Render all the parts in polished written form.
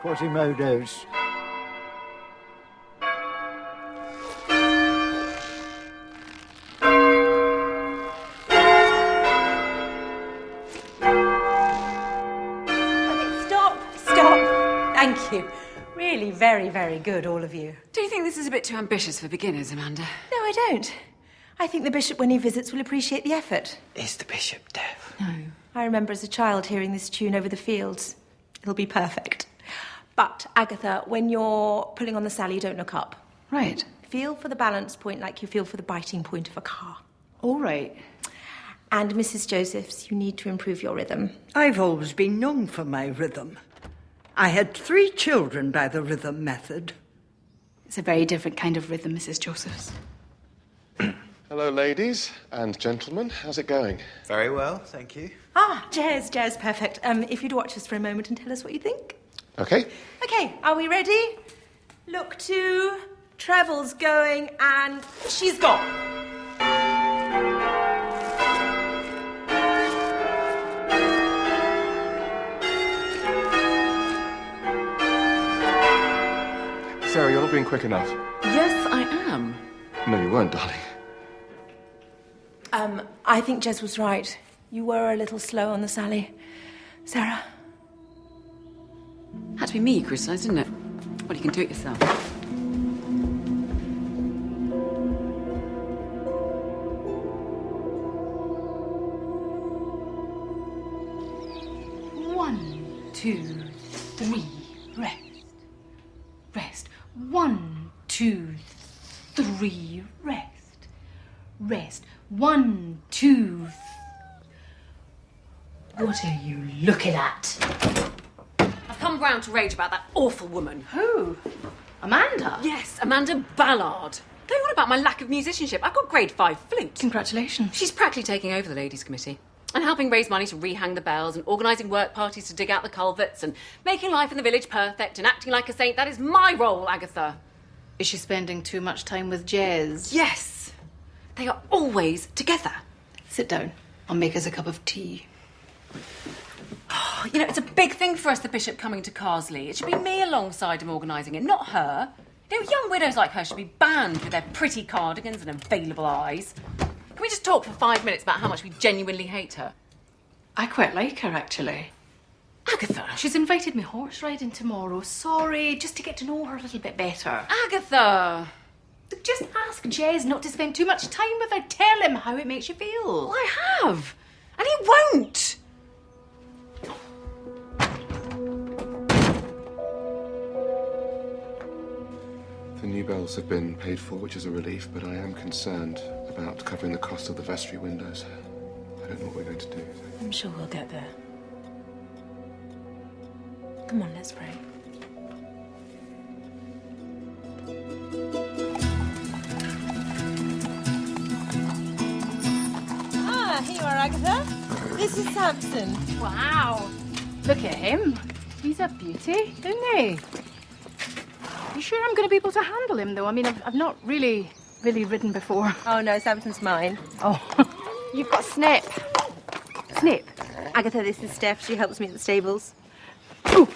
Quasimodos. Stop. Thank you. Really very, very good, all of you. Do you think this is a bit too ambitious for beginners, Amanda? No, I don't. I think the bishop, when he visits, will appreciate the effort. Is the bishop deaf? No. I remember as a child hearing this tune over the fields. It'll be perfect. But, Agatha, when you're pulling on the Sally, don't look up. Right. Feel for the balance point like you feel for the biting point of a car. All right. And Mrs. Josephs, you need to improve your rhythm. I've always been known for my rhythm. I had 3 children by the rhythm method. It's a very different kind of rhythm, Mrs. Josephs. Hello, ladies and gentlemen. How's it going? Very well, thank you. Jazz, perfect. If you'd watch us for a moment and tell us what you think. Okay. Okay, are we ready? Look to... Trevor's going and she's gone. Sarah, you're not being quick enough. Yes, I am. No, you weren't, darling. I think Jez was right. You were a little slow on the Sally. Sarah? Had to be me, criticised, didn't it? Well, you can do it yourself. One, 2, 3, rest. Rest. 1, 2, 3, rest. Rest. 1, 2. What are you looking at? I've come round to rage about that awful woman. Who? Amanda? Yes, Amanda Ballard. Going on about my lack of musicianship. I've got grade 5 flute. Congratulations. She's practically taking over the ladies' committee and helping raise money to rehang the bells and organising work parties to dig out the culverts and making life in the village perfect and acting like a saint. That is my role, Agatha. Is she spending too much time with Jez? Yes. They are always together. Sit down. I'll make us a cup of tea. You know, it's a big thing for us, the bishop coming to Carsley. It should be me alongside him organising it, not her. You know, young widows like her should be banned with their pretty cardigans and available eyes. Can we just talk for 5 minutes about how much we genuinely hate her? I quite like her, actually. Agatha! She's invited me horse riding tomorrow. Sorry, just to get to know her a little bit better. Agatha! Just ask Jez not to spend too much time with her. Tell him how it makes you feel. Well, I have. And he won't. The new bells have been paid for, which is a relief, but I am concerned about covering the cost of the vestry windows. I don't know what we're going to do. I'm sure we'll get there. Come on, let's pray. Here you are, Agatha. This is Samson. Wow. Look at him. He's a beauty, isn't he? You sure I'm going to be able to handle him, though? I mean, I've not really ridden before. Oh, no, Samson's mine. Oh, you've got Snip. Snip? Agatha, this is Steph. She helps me at the stables. Ooh.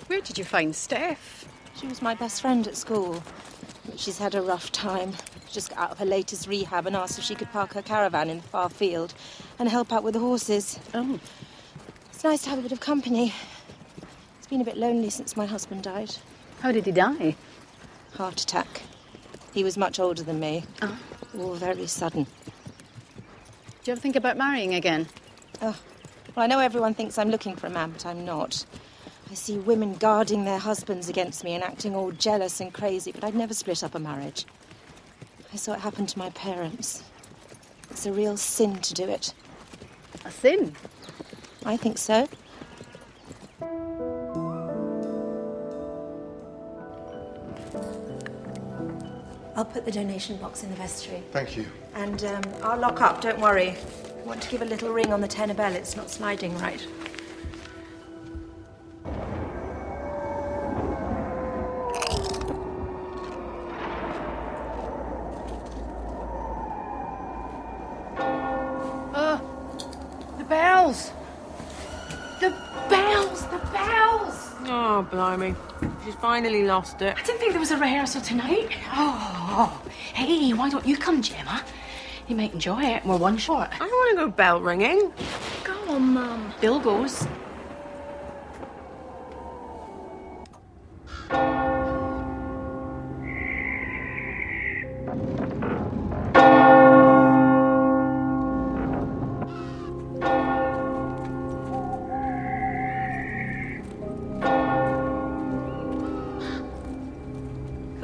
Where did you find Steph? She was my best friend at school. She's had a rough time. She just got out of her latest rehab and asked if she could park her caravan in the far field and help out with the horses. Oh. It's nice to have a bit of company. It's been a bit lonely since my husband died. How did he die? Heart attack. He was much older than me. Oh. All very sudden. Do you ever think about marrying again? Oh, well, I know everyone thinks I'm looking for a man, but I'm not. I see women guarding their husbands against me and acting all jealous and crazy, but I'd never split up a marriage. I saw it happen to my parents. It's a real sin to do it. A sin? I think so. I'll put the donation box in the vestry. Thank you. And I'll lock up, don't worry. I want to give a little ring on the tenor bell. It's not sliding right. The bells. Oh, blimey. She's finally lost it. I didn't think there was a rehearsal tonight. Oh, hey, why don't you come, Gemma? You might enjoy it. We're one short. I don't want to go bell ringing. Go on, Mum. Bill goes.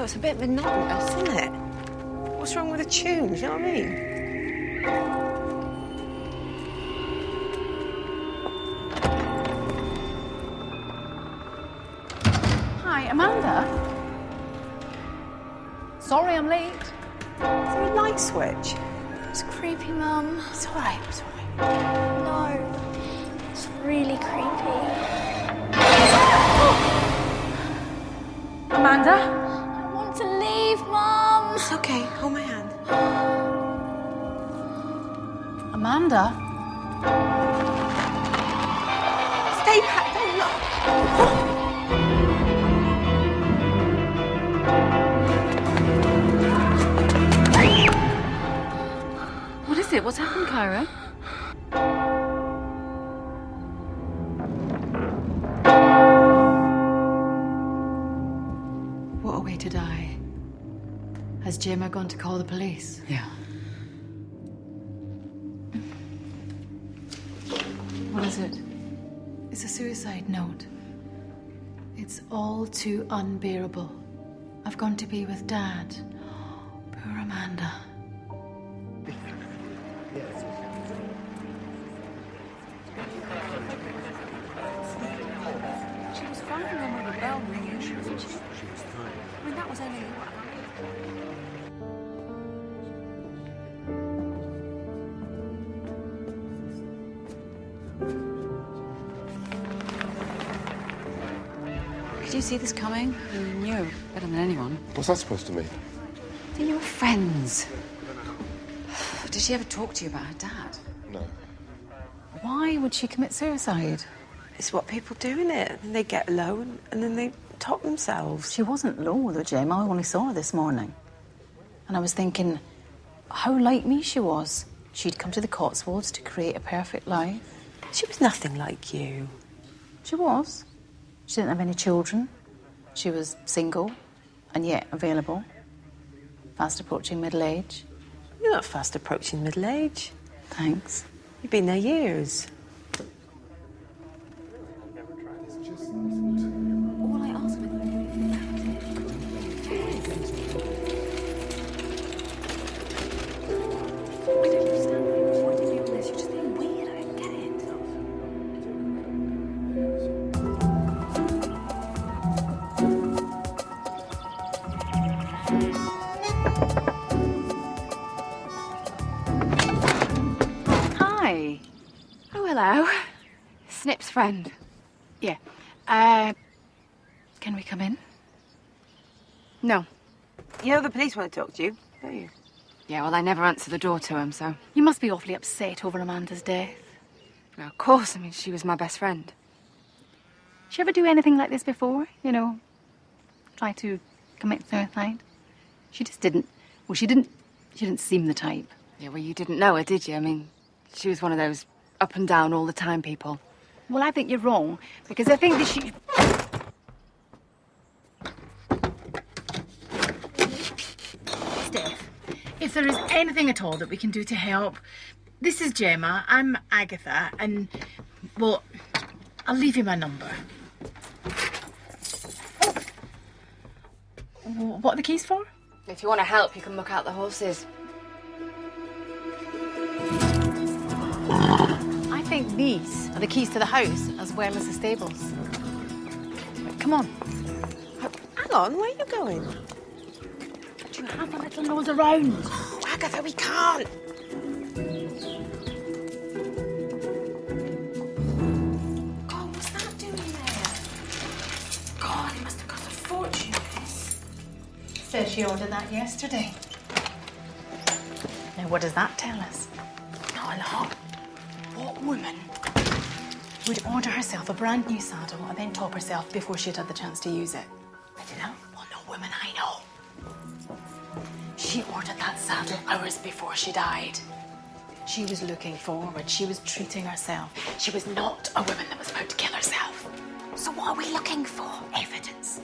Oh, it's a bit monotonous, isn't it? What's wrong with the tune? You know what I mean? Hi, Amanda. Sorry I'm late. Is there a light switch? It's creepy, Mum. It's all right, it's all right. No. It's really creepy. Amanda? I want to leave, Mum. It's okay. Hold my hand. Amanda? Stay back. Don't look. What is it? What's happened, Kyra? What a way to die. Has Gemma gone to call the police? Yeah. What is it? It's a suicide note. It's all too unbearable. I've gone to be with Dad. Poor Amanda. She was fine when we were bell ringing, wasn't she? I mean, that was only... Did you see this coming? You knew better than anyone. What's that supposed to mean? Then you were friends. Did she ever talk to you about her dad? No. Why would she commit suicide? It's what people do, innit? And they get low and then they top themselves. She wasn't low, though, Gemma. I only saw her this morning. And I was thinking how like me she was. She'd come to the Cotswolds to create a perfect life. She was nothing like you. She was. She didn't have any children. She was single and yet available. Fast approaching middle age. You're not fast approaching middle age. Thanks. You've been there years. All I asked was... I don't understand. Why did you do this? You're just being weird. I don't get it. Hi. Oh, hello. Snip's friend. Yeah. Can we come in? No. You know the police want to talk to you, don't you? Yeah, well, I never answer the door to him, so... You must be awfully upset over Amanda's death. Well, of course, I mean, she was my best friend. Did she ever do anything like this before? You know, try to commit suicide? She just didn't. Well, she didn't seem the type. Yeah, well, you didn't know her, did you? I mean, she was one of those up and down all the time people. Well, I think you're wrong, because I think that she... Steph, if there is anything at all that we can do to help, this is Gemma, I'm Agatha, and, well, I'll leave you my number. What are the keys for? If you want to help, you can muck out the horses. I think these are the keys to the house, as well as the stables. Come on. Hang on, where are you going? Do you have a little nose around? Agatha, we can't. God, what's that doing there? God, it must have cost a fortune, this. Says she ordered that yesterday. Now, what does that tell us? Not a lot. What woman would order herself a brand new saddle and then top herself before she'd had the chance to use it. I don't know. Well, no woman I know. She ordered that saddle hours before she died. She was looking forward. She was treating herself. She was not a woman that was about to kill herself. So what are we looking for? Evidence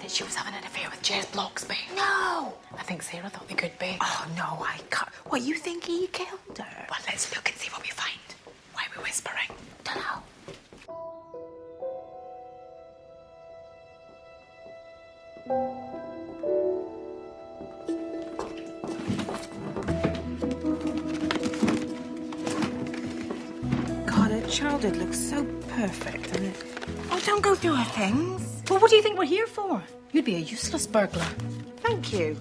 that she was having an affair with Jez Bloxby. No. I think Sarah thought they could be. Oh, no, I can't. What, you think he killed her? Well, let's look and see what we find. Why are we whispering? Dunno. God, her childhood looks so perfect, and it... Oh, don't go through her things. Well, what do you think we're here for? You'd be a useless burglar. Thank you.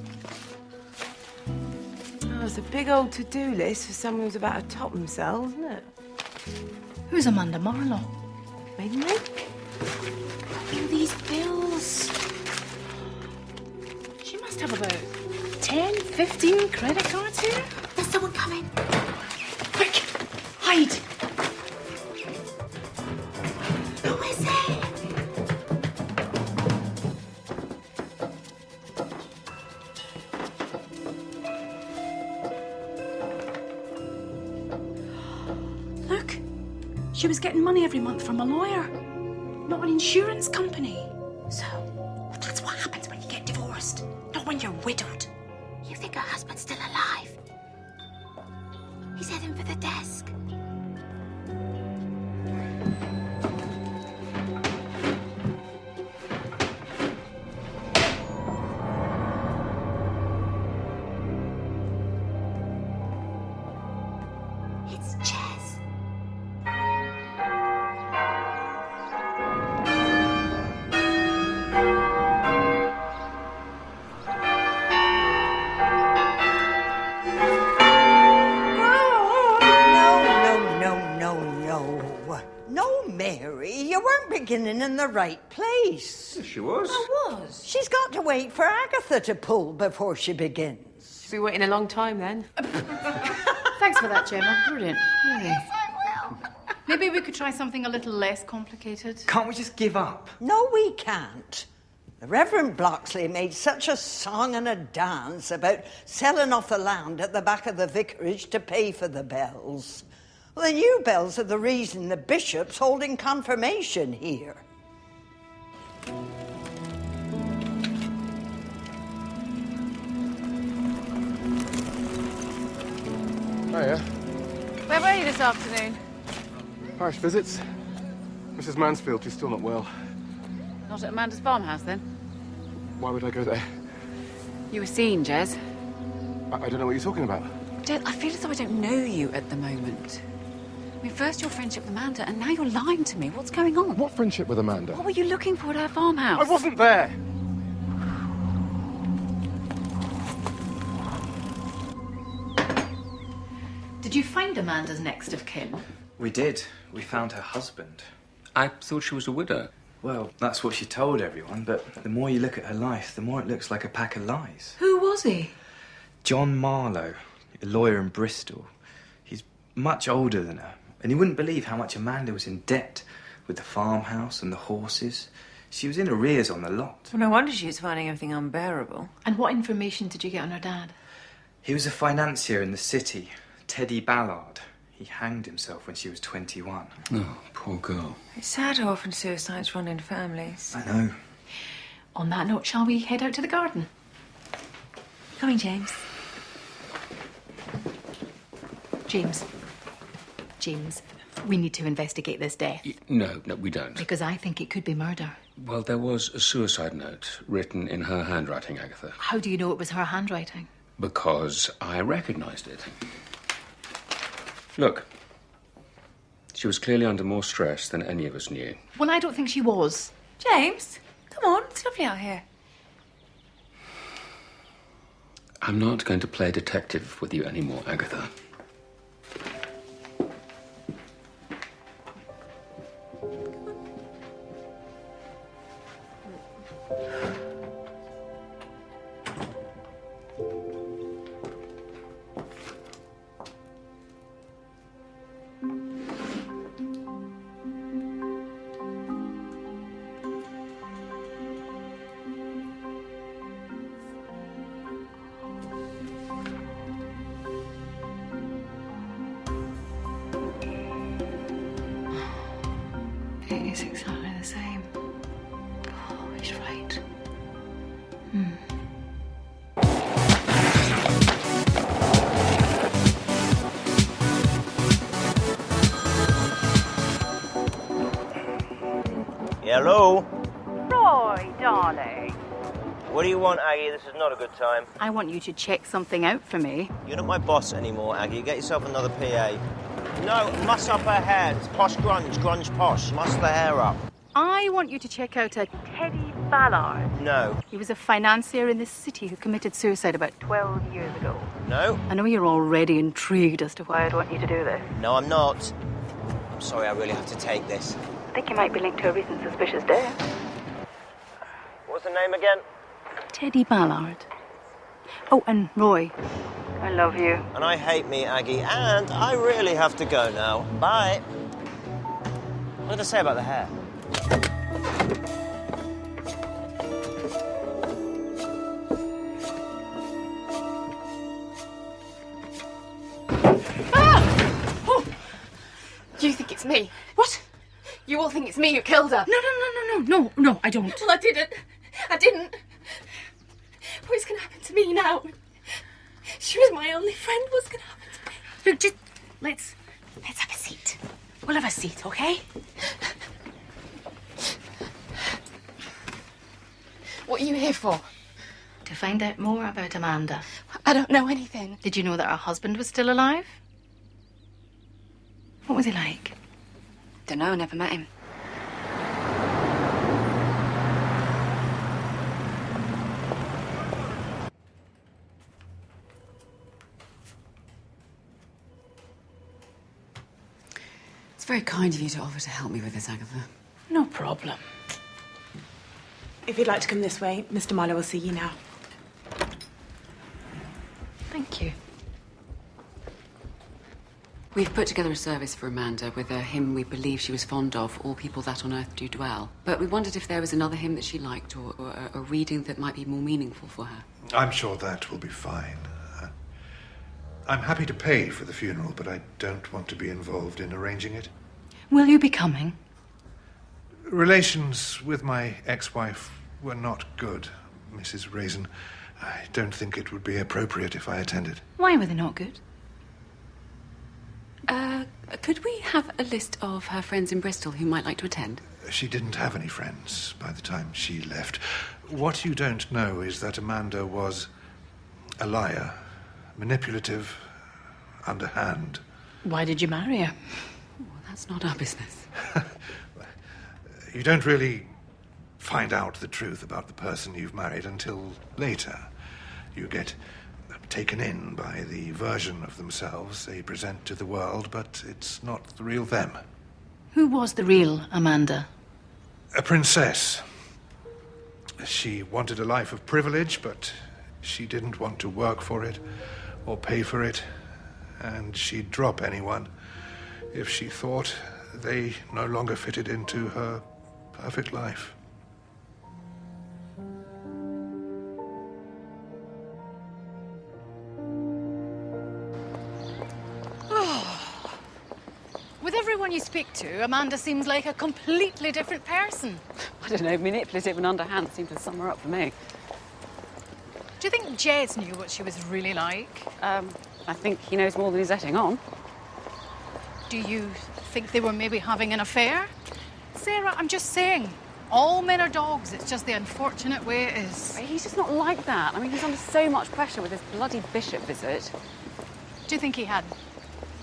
Oh, it's a big old to-do list for someone who's about to top themselves, isn't it? Who's Amanda Marlowe? Maybe me? Look at these bills. She must have about 10, 15 credit cards here. There's someone coming. Quick, hide. Who is it? Look, she was getting money every month from a lawyer, not an insurance company. So, that's what happens when you get divorced. Not when you're widowed. You think her husband's still alive? He's heading for the desk. It's Jez. No, Mary, you weren't beginning in the right place. Yes, she was. Was. She's got to wait for Agatha to pull before she begins. She'll be waiting a long time then. Thanks for that, Gemma. Brilliant. Really. Maybe we could try something a little less complicated. Can't we just give up? No, we can't. The Reverend Bloxley made such a song and a dance about selling off the land at the back of the vicarage to pay for the bells. Well, the new bells are the reason the bishop's holding confirmation here. Hiya. Where were you this afternoon? Parish visits. Mrs. Mansfield, she's still not well. Not at Amanda's farmhouse, then? Why would I go there? You were seen, Jez. I don't know what you're talking about. Jez, I feel as though I don't know you at the moment. I mean, first your friendship with Amanda, and now you're lying to me. What's going on? What friendship with Amanda? What were you looking for at her farmhouse? I wasn't there! Did you find Amanda's next of kin? We did. We found her husband. I thought she was a widow. Well, that's what she told everyone, but the more you look at her life, the more it looks like a pack of lies. Who was he? John Marlowe, a lawyer in Bristol. He's much older than her, and you wouldn't believe how much Amanda was in debt with the farmhouse and the horses. She was in arrears on the lot. Well, no wonder she was finding everything unbearable. And what information did you get on her dad? He was a financier in the city, Teddy Ballard. He hanged himself when she was 21. Oh, poor girl. It's sad how often suicides run in families. I know. On that note, shall we head out to the garden? Coming, James. James, we need to investigate this death. No, we don't. Because I think it could be murder. Well, there was a suicide note written in her handwriting, Agatha. How do you know it was her handwriting? Because I recognised it. Look. She was clearly under more stress than any of us knew. Well, I don't think she was. James, come on. It's lovely out here. I'm not going to play detective with you anymore, Agatha. is exactly the same. Oh, he's right. Hello? Roy, darling. What do you want, Aggie? This is not a good time. I want you to check something out for me. You're not my boss anymore, Aggie. Get yourself another PA. No, muss up her hair. It's posh grunge posh. Muss the hair up. I want you to check out a Teddy Ballard. No. He was a financier in this city who committed suicide about 12 years ago. No. I know you're already intrigued as to why I'd want you to do this. No, I'm not. I'm sorry, I really have to take this. I think you might be linked to a recent suspicious death. What's the name again? Teddy Ballard. Oh, and Roy, I love you. And I hate me, Aggie, and I really have to go now. Bye. What did I say about the hair? You think it's me? What? You all think it's me who killed her? No, I don't. Well, I didn't. What's going to happen to me now? She was my only friend. What's going to happen to me? Look, just let's have a seat. We'll have a seat, okay? What are you here for? To find out more about Amanda. I don't know anything. Did you know that her husband was still alive? What was he like? Don't know, never met him. It's very kind of you to offer to help me with this, Agatha. No problem. If you'd like to come this way, Mr. Marlowe will see you now. Thank you. We've put together a service for Amanda with a hymn we believe she was fond of, All People That on Earth Do Dwell. But we wondered if there was another hymn that she liked or a reading that might be more meaningful for her. I'm sure that will be fine. I'm happy to pay for the funeral, but I don't want to be involved in arranging it. Will you be coming? Relations with my ex-wife were not good, Mrs. Raisin. I don't think it would be appropriate if I attended. Why were they not good? Could we have a list of her friends in Bristol who might like to attend? She didn't have any friends by the time she left. What you don't know is that Amanda was a liar, manipulative, underhand. Why did you marry her? Well, that's not our business. You don't really find out the truth about the person you've married until later. You get taken in by the version of themselves they present to the world, but it's not the real them. Who was the real Amanda? A princess. She wanted a life of privilege, but she didn't want to work for it or pay for it, and she'd drop anyone if she thought they no longer fitted into her perfect life. With everyone you speak to, Amanda seems like a completely different person. I don't know, manipulative and underhand seemed to sum her up for me. Do you think Jez knew what she was really like? I think he knows more than he's letting on. Do you think they were maybe having an affair? Sarah, I'm just saying. All men are dogs. It's just the unfortunate way it is. He's just not like that. I mean, he's under so much pressure with this bloody bishop visit. Do you think he had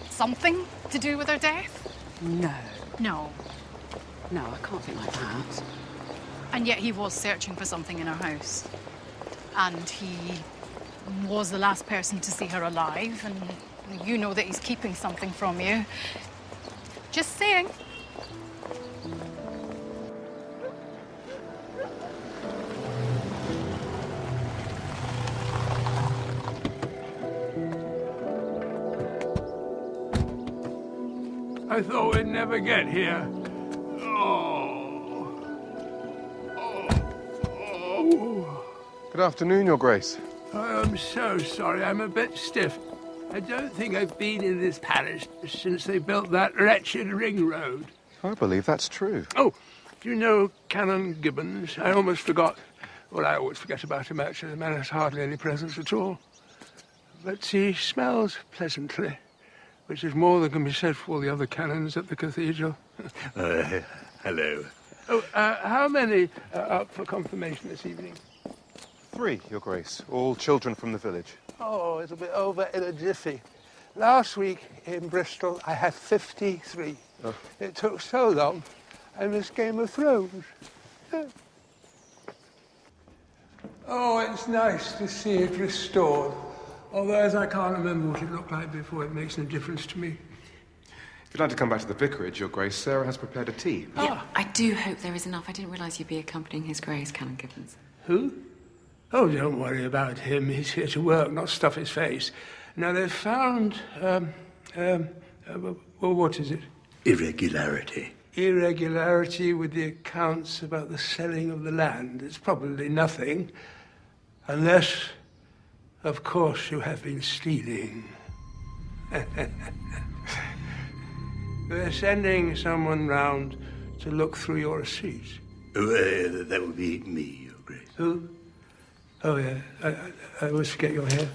something to do with her death? No. No. No, I can't think like that. And yet he was searching for something in her house. And he was the last person to see her alive, and you know that he's keeping something from you. Just saying. I thought we'd never get here. Good afternoon, Your Grace. Oh, I'm so sorry. I'm a bit stiff. I don't think I've been in this parish since they built that wretched ring road. I believe that's true. Oh, do you know Canon Gibbons? I almost forgot. Well, I always forget about him, actually. The man has hardly any presence at all. But he smells pleasantly, which is more than can be said for all the other canons at the cathedral. Hello. Oh, how many are up for confirmation this evening? 3, Your Grace. All children from the village. Oh, it'll be over in a jiffy. Last week in Bristol, I had 53. Oh. It took so long, I missed Game of Thrones. Oh, it's nice to see it restored. Although, as I can't remember what it looked like before, it makes no difference to me. If you'd like to come back to the vicarage, Your Grace, Sarah has prepared a tea. Yeah, I do hope there is enough. I didn't realise you'd be accompanying His Grace, Canon Gibbons. Who? Oh, don't worry about him. He's here to work, not stuff his face. Now, they've found, well, what is it? Irregularity. Irregularity with the accounts about the selling of the land. It's probably nothing. Unless, of course, you have been stealing. They're sending someone round to look through your receipts. That would be me, Your Grace. Who? Oh, yeah. I always forget your hair.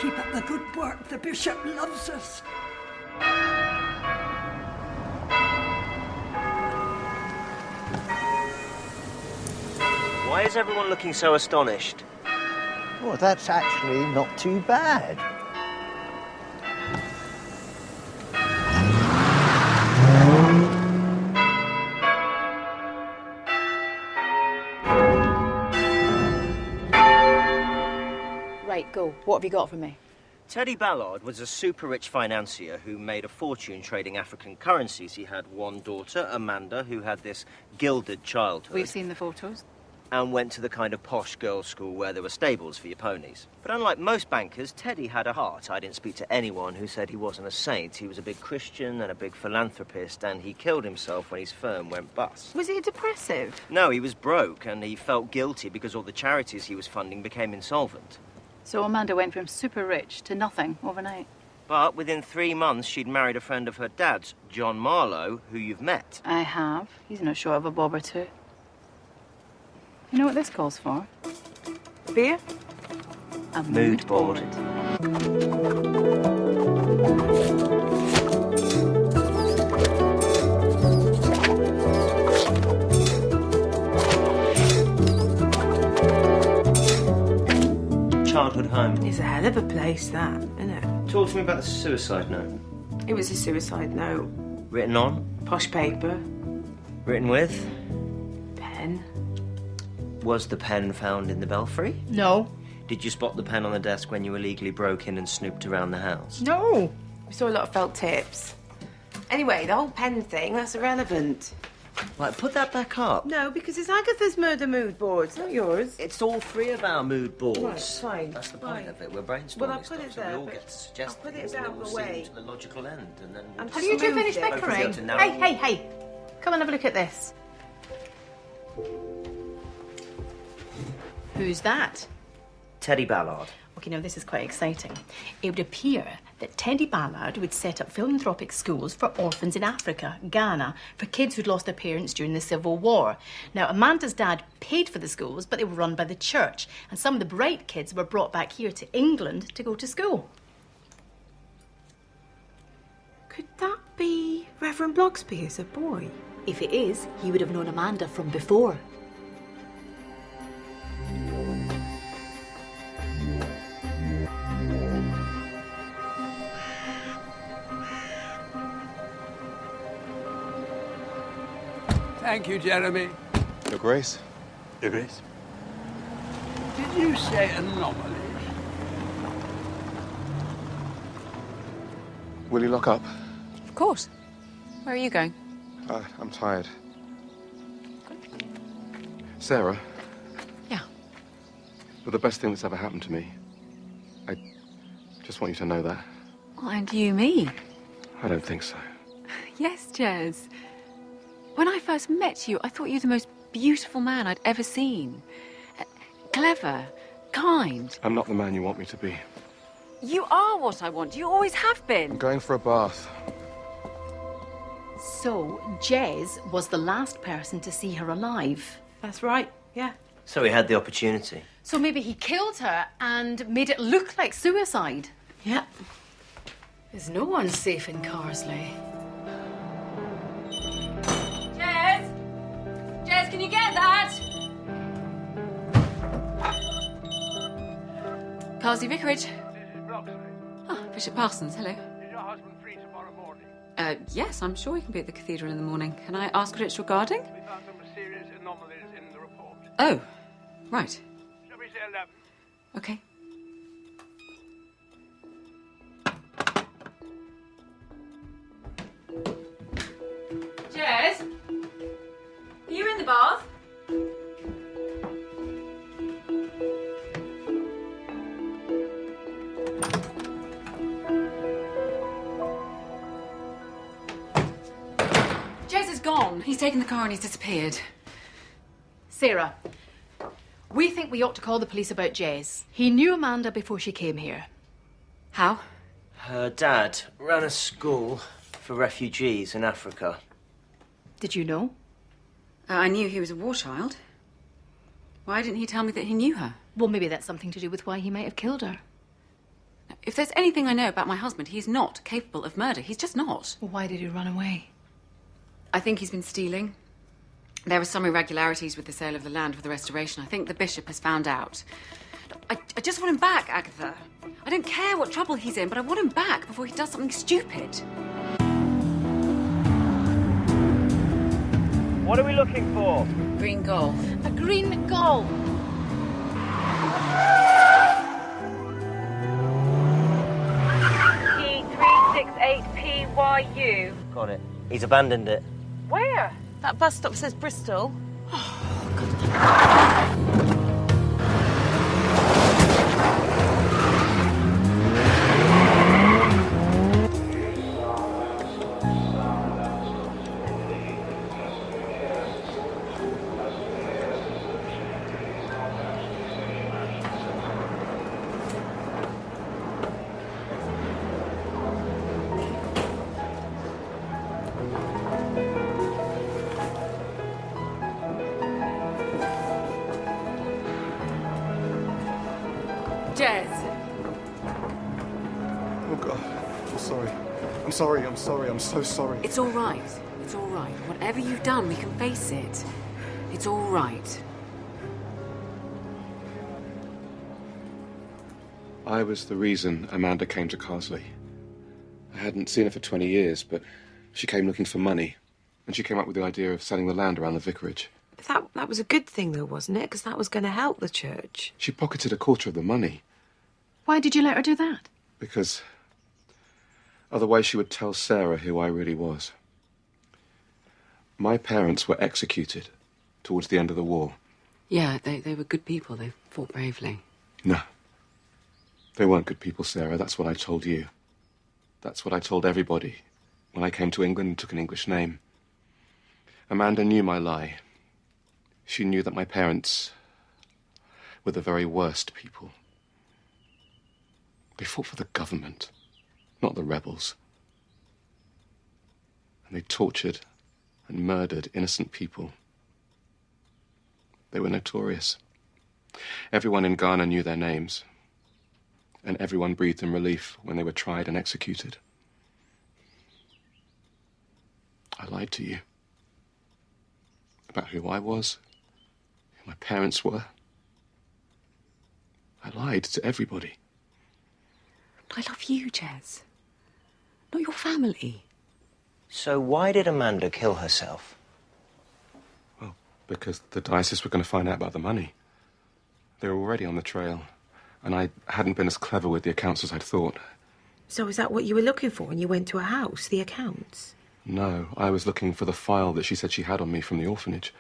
Keep up the good work. The bishop loves us. Why is everyone looking so astonished? Well, that's actually not too bad. Right, go. What have you got for me? Teddy Ballard was a super-rich financier who made a fortune trading African currencies. He had one daughter, Amanda, who had this gilded childhood. We've seen the photos. And went to the kind of posh girls' school where there were stables for your ponies. But unlike most bankers, Teddy had a heart. I didn't speak to anyone who said he wasn't a saint. He was a big Christian and a big philanthropist, and he killed himself when his firm went bust. Was he depressive? No, he was broke, and he felt guilty because all the charities he was funding became insolvent. So Amanda went from super rich to nothing overnight. But within 3 months, she'd married a friend of her dad's, John Marlowe, who you've met. I have. He's not short of a bob or two. You know what this calls for? Beer? A Mood board. Childhood home. It's a hell of a place, that, isn't it? Talk to me about the suicide note. It was a suicide note. Written on? Posh paper. Written with? Pen. Was the pen found in the belfry? No. Did you spot the pen on the desk when you illegally broke in and snooped around the house? No. We saw a lot of felt tips. Anyway, the whole pen thing, that's irrelevant. Right, put that back up. No, because it's Agatha's murder mood board, it's not yours. It's all 3 of our mood boards. Right, fine. That's the point fine. of it. We're brainstorming Well, I'll put stuff, it so there, we all but get to suggest I'll put it things, and down then we'll away. see to the logical end, and then we'll And just Have you two smooth finished it. bickering? to narrow- Hey. Come and have a look at this. Who's that? Teddy Ballard. Okay, now this is quite exciting. It would appear that Teddy Ballard would set up philanthropic schools for orphans in Africa, Ghana, for kids who'd lost their parents during the Civil War. Now, Amanda's dad paid for the schools, but they were run by the church, and some of the bright kids were brought back here to England to go to school. Could that be Reverend Blocksby as a boy? If it is, he would have known Amanda from before. Thank you, Jeremy. Your Grace. Your Grace. Did you say anomalies? Will you lock up? Of course. Where are you going? I'm tired. Sarah? Yeah. You're the best thing that's ever happened to me. I just want you to know that. Well, and you me. I don't think so. Yes, Jez. When I first met you, I thought you were the most beautiful man I'd ever seen. Clever, kind. I'm not the man you want me to be. You are what I want. You always have been. I'm going for a bath. So, Jez was the last person to see her alive. That's right, yeah. So he had the opportunity. So maybe he killed her and made it look like suicide. Yeah. There's no one safe in Carsley. Jez! Jez, can you get that? Carsley Vicarage. Ah, Bishop Parsons, hello. Is your husband free tomorrow morning? Yes, I'm sure he can be at the cathedral in the morning. Can I ask what it's regarding? We found some serious anomalies in the report. Oh, right. Shall we say 11? Okay. Jez? Are you in the bath? Jez is gone. He's taken the car and he's disappeared. Sarah, we think we ought to call the police about Jez. He knew Amanda before she came here. How? Her dad ran a school for refugees in Africa. Did you know? I knew he was a war child. Why didn't he tell me that he knew her? Well, maybe that's something to do with why he might have killed her. If there's anything I know about my husband, he's not capable of murder. He's just not. Well, why did he run away? I think he's been stealing. There were some irregularities with the sale of the land for the restoration. I think the bishop has found out. I just want him back, Agatha. I don't care what trouble he's in, but I want him back before he does something stupid. What are we looking for? Green Golf. A green Golf. P368PYU. Got it. He's abandoned it. Where? That bus stop says Bristol. Jez. Oh, God. I'm sorry. I'm sorry. I'm sorry. I'm so sorry. It's all right. It's all right. Whatever you've done, we can face it. It's all right. I was the reason Amanda came to Carsley. I hadn't seen her for 20 years, but she came looking for money. And she came up with the idea of selling the land around the vicarage. That was a good thing, though, wasn't it? Because that was going to help the church. She pocketed a quarter of the money. Why did you let her do that? Because otherwise she would tell Sarah who I really was. My parents were executed towards the end of the war. Yeah, they were good people. They fought bravely. No. They weren't good people, Sarah. That's what I told you. That's what I told everybody when I came to England and took an English name. Amanda knew my lie. She knew that my parents were the very worst people. They fought for the government, not the rebels. And they tortured and murdered innocent people. They were notorious. Everyone in Ghana knew their names. And everyone breathed in relief when they were tried and executed. I lied to you about who I was, who my parents were. I lied to everybody. I love you, Jez. Not your family. So why did Amanda kill herself? Well, because the diocese were going to find out about the money. They were already on the trail, and I hadn't been as clever with the accounts as I'd thought. So is that what you were looking for when you went to her house, the accounts? No, I was looking for the file that she said she had on me from the orphanage.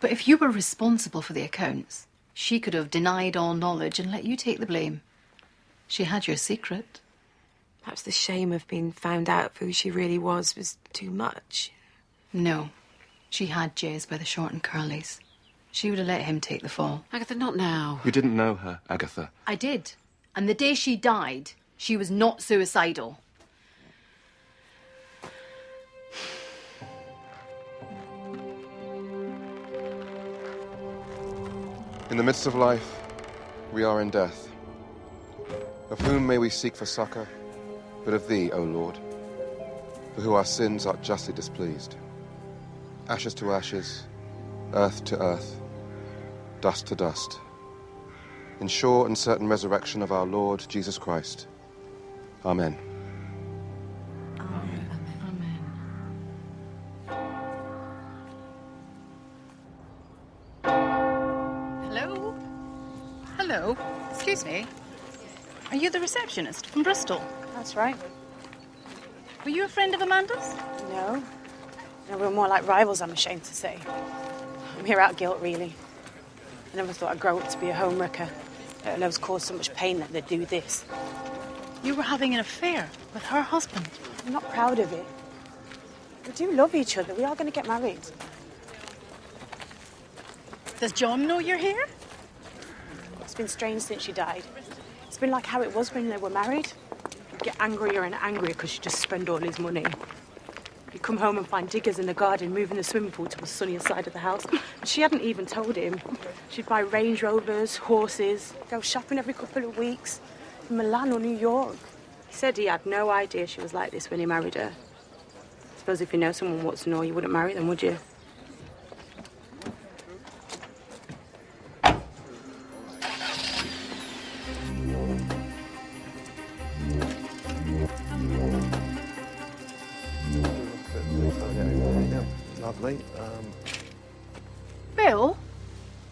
But if you were responsible for the accounts, She could have denied all knowledge and let you take the blame. She had your secret. Perhaps the shame of being found out for who she really was too much. No. She had Jez by the short and curlies. She would have let him take the fall. Agatha, not now. You didn't know her, Agatha. I did. And the day she died, she was not suicidal. In the midst of life, we are in death. Of whom may we seek for succour, but of thee, O Lord, for who our sins art justly displeased. Ashes to ashes, earth to earth, dust to dust. In sure and certain resurrection of our Lord Jesus Christ. Amen. Hello? Hello? Excuse me. Are you the receptionist from Bristol? That's right. Were you a friend of Amanda's? No. No, we're more like rivals, I'm ashamed to say. I'm here out of guilt, really. I never thought I'd grow up to be a homewrecker. Let alone cause so much pain that they'd do this. You were having an affair with her husband. I'm not proud of it. We do love each other. We are going to get married. Does John know you're here? It's been strange since she died. It's been like how it was when they were married. He'd get angrier and angrier because she'd just spend all his money. He'd come home and find diggers in the garden moving the swimming pool to the sunnier side of the house. And she hadn't even told him. She'd buy Range Rovers, horses, go shopping every couple of weeks in Milan or New York. He said he had no idea she was like this when he married her. I suppose if you know someone what's to know, you wouldn't marry them, would you? Lovely. Bill?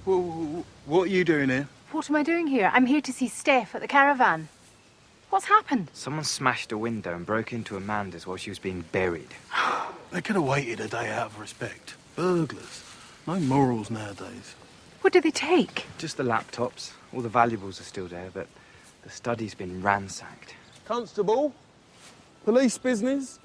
What are you doing here? What am I doing here? I'm here to see Steph at the caravan. What's happened? Someone smashed a window and broke into Amanda's while she was being buried. They could have waited a day out of respect. Burglars. No morals nowadays. What did they take? Just the laptops. All the valuables are still there, but the study's been ransacked. Constable? Police business?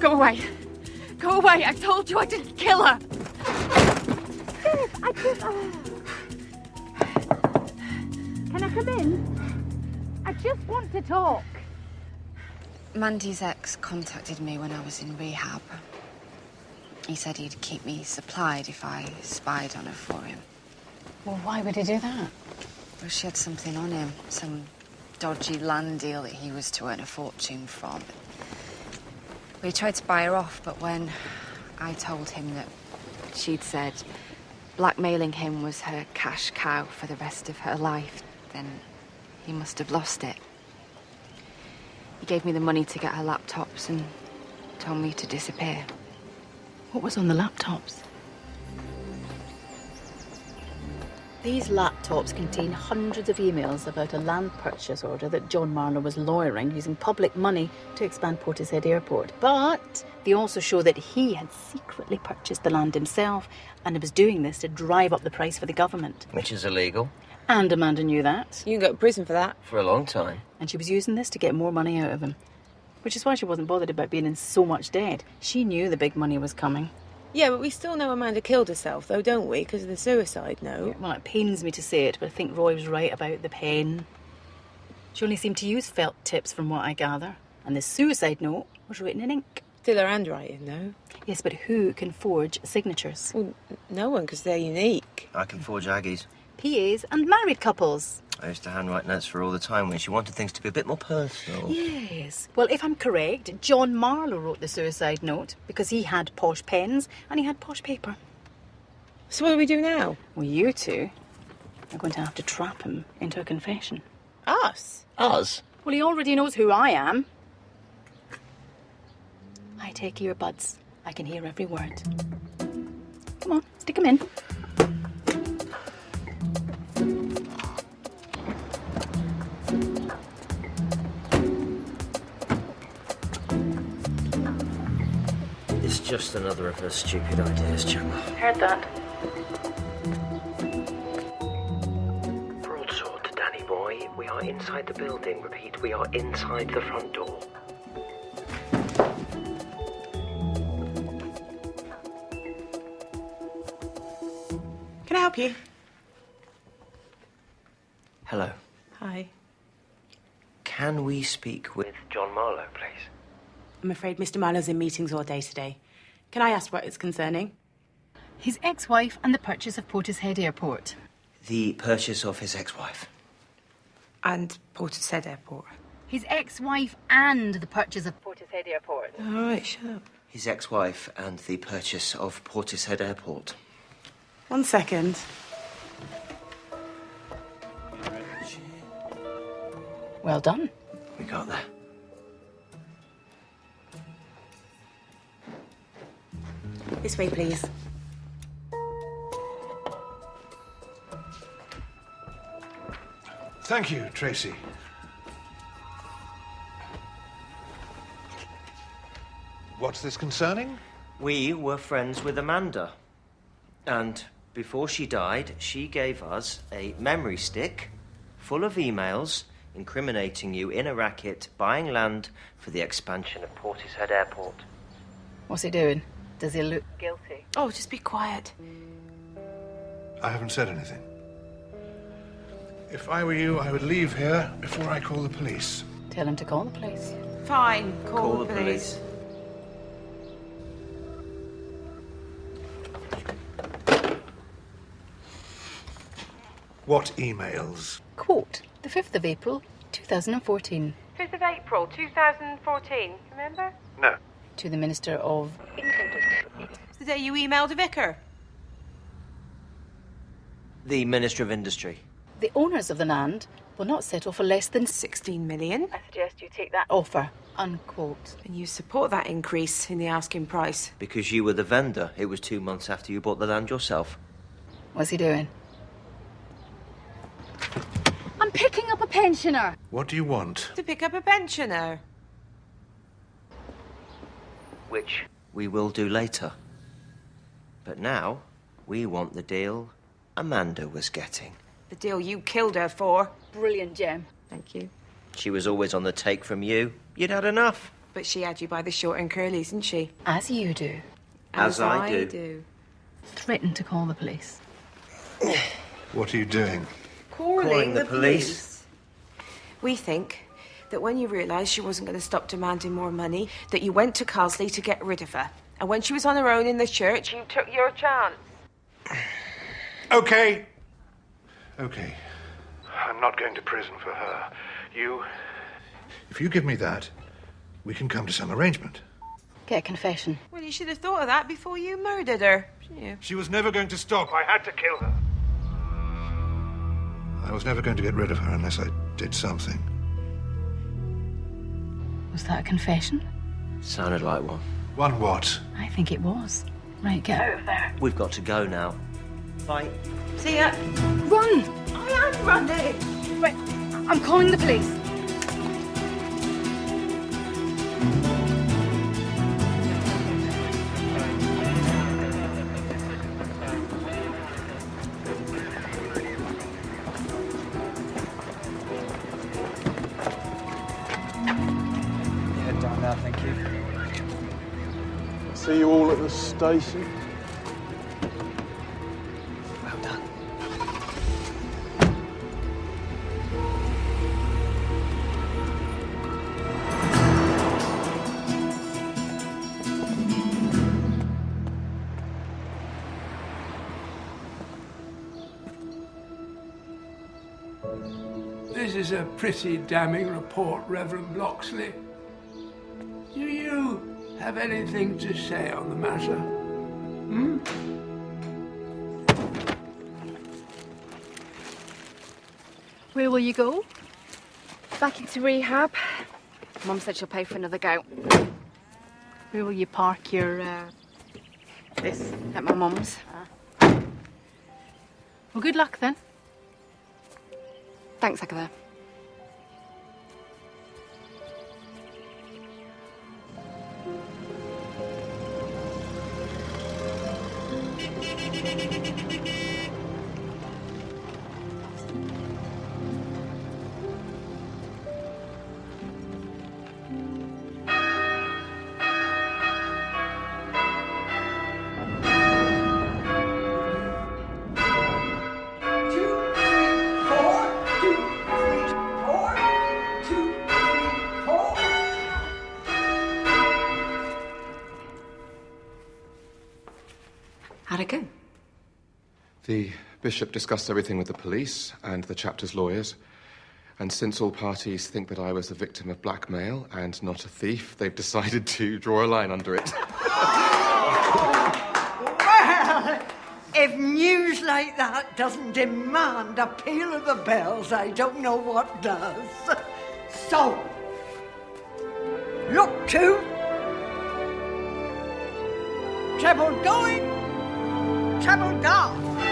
Go away. Go away. I told you I didn't kill her. I just... Can I come in? I just want to talk. Mandy's ex contacted me when I was in rehab. He said he'd keep me supplied if I spied on her for him. Well, why would he do that? Well, she had something on him. Some dodgy land deal that he was to earn a fortune from. We tried to buy her off, but when I told him that she'd said blackmailing him was her cash cow for the rest of her life, then he must have lost it. He gave me the money to get her laptops and told me to disappear. What was on the laptops? These laptops contain hundreds of emails about a land purchase order that John Marlowe was lawyering using public money to expand Portishead Airport. But they also show that he had secretly purchased the land himself and was doing this to drive up the price for the government. Which is illegal. And Amanda knew that. You can go to prison for that. For a long time. And she was using this to get more money out of him. Which is why she wasn't bothered about being in so much debt. She knew the big money was coming. Yeah, but we still know Amanda killed herself, though, don't we? Because of the suicide note. Well, it pains me to say it, but I think Roy was right about the pen. She only seemed to use felt tips from what I gather. And the suicide note was written in ink. Still her handwriting, though. Yes, but who can forge signatures? Well, no one, because they're unique. I can forge Aggie's. PAs and married couples. I used to handwrite notes for her all the time when she wanted things to be a bit more personal. Yes. Well, if I'm correct, John Marlowe wrote the suicide note because he had posh pens and he had posh paper. So what do we do now? Well, you two are going to have to trap him into a confession. Us? Us? Well, he already knows who I am. I take earbuds. I can hear every word. Come on, stick them in. It's just another of her stupid ideas, Gemma. Heard that. Broadsword to Danny boy. We are inside the building. Repeat, we are inside the front door. Can I help you? Hello. Hi. Can we speak with John Marlowe, please? I'm afraid Mr. Marlowe's in meetings all day today. Can I ask what it's concerning? His ex-wife and the purchase of Portishead Airport. The purchase of his ex-wife. And Portishead Airport. His ex-wife and the purchase of Portishead Airport. All right, shut up. His ex-wife and the purchase of Portishead Airport. 1 second. Well done. We got there. This way, please. Thank you, Tracy. What's this concerning? We were friends with Amanda. And before she died, she gave us a memory stick full of emails incriminating you in a racket buying land for the expansion of Portishead Airport. What's he doing? Does he look guilty? Oh, just be quiet. I haven't said anything. If I were you, I would leave here before I call the police. Tell him to call the police. Fine, call the police. What emails? Quote, the 5th of April, 2014. 5th of April, 2014, remember? No. To the Minister of... It's the day you emailed a vicar. The Minister of Industry. The owners of the land will not settle for less than 16 million. I suggest you take that offer. Unquote. And you support that increase in the asking price. Because you were the vendor. It was 2 months after you bought the land yourself. What's he doing? I'm picking up a pensioner. What do you want? To pick up a pensioner. Which we will do later. But now, we want the deal Amanda was getting. The deal you killed her for. Brilliant, Jem. Thank you. She was always on the take from you. You'd had enough. But she had you by the short and curlies, didn't she? As you do. As I do. Threaten to call the police. What are you doing? Calling the police. We think that when you realised she wasn't going to stop demanding more money, that you went to Carsley to get rid of her. And when she was on her own in the church, you took your chance. Okay. Okay. I'm not going to prison for her. If you give me that, we can come to some arrangement. Get a confession. Well, you should have thought of that before you murdered her. Yeah. She was never going to stop. I had to kill her. I was never going to get rid of her unless I did something. Was that a confession? Sounded like one. One what? I think it was. Right, get out of there. We've got to go now. Bye. See ya. Run! I am running. Right, I'm calling the police. Head down now, thank you. See you all at the station. Well done. This is a pretty damning report, Reverend Bloxley. Do you have anything to say on the matter? Hmm? Where will you go? Back into rehab. Mum said she'll pay for another gout. Where will you park your, this? At my mum's. Well, good luck then. Thanks, Agatha. How'd it go? The bishop discussed everything with the police and the chapter's lawyers. And since all parties think that I was the victim of blackmail and not a thief, they've decided to draw a line under it. Well, if news like that doesn't demand a peal of the bells, I don't know what does. So, look to treble going, treble gone.